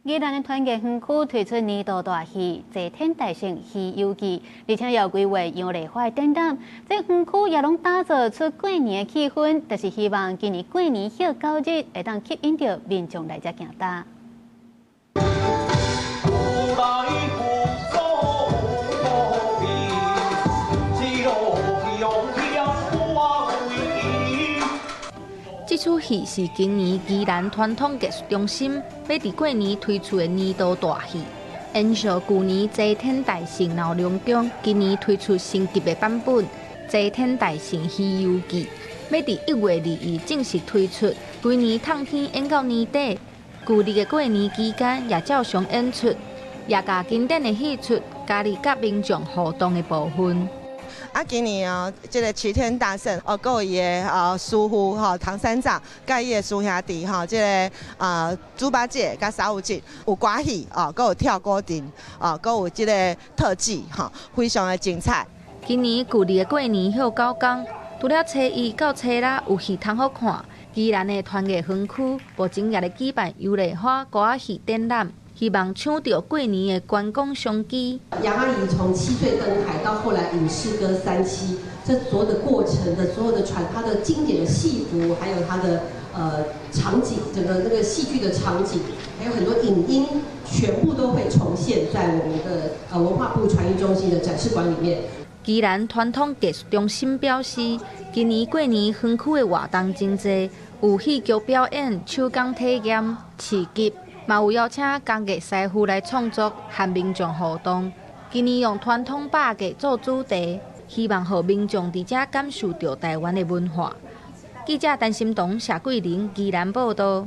宜兰的团结园区推出年度大戏《齐天大圣西游记》，而且也规划杨丽花的展览。这园区也拢打造出过年的气氛，就是希望今年过年休假日会当吸引到民众来遮行搭。 这出戏是今年宜兰传统艺术中心要伫过年推出的年度大戏，延续去年齐天大圣闹龙宫，今年推出升级的版本《齐天大圣西游记》，要伫1月2日正式推出。规年烫天演到年底，旧历的过年期间也照常演出，也甲经典的戏出加入甲民众互动的部分。 今年哦，这个齐天大圣哦，还有伊的师傅唐三藏，甲伊的师兄弟这个猪八戒甲沙悟净有歌戏哦，还有跳古亭哦，还有这个特技非常的精彩。今年旧历的过年休9天，除了初1到初6有戏通好看，宜兰的团结园区目前也咧举办游丽花歌仔戏展览。 希望抢到过年的观光商机。杨阿姨从7岁登台到后来影视歌3期，这所有的过程的所有的她的经典的戏服，还有她的场景，整个那个戏剧的场景，还有很多影音，全部都会重现在我们的文化部传艺中心的展示馆里面。 宜兰传统艺术中心表示，今年过年园区的活动真多，有戏剧表演、手工体验、市集。 嘛有邀请工艺师傅来创作，和民众互动。今年用传统百家做主题，希望让民众伫遮感受到台湾的文化。记者陈心彤、谢桂玲，宜兰报道。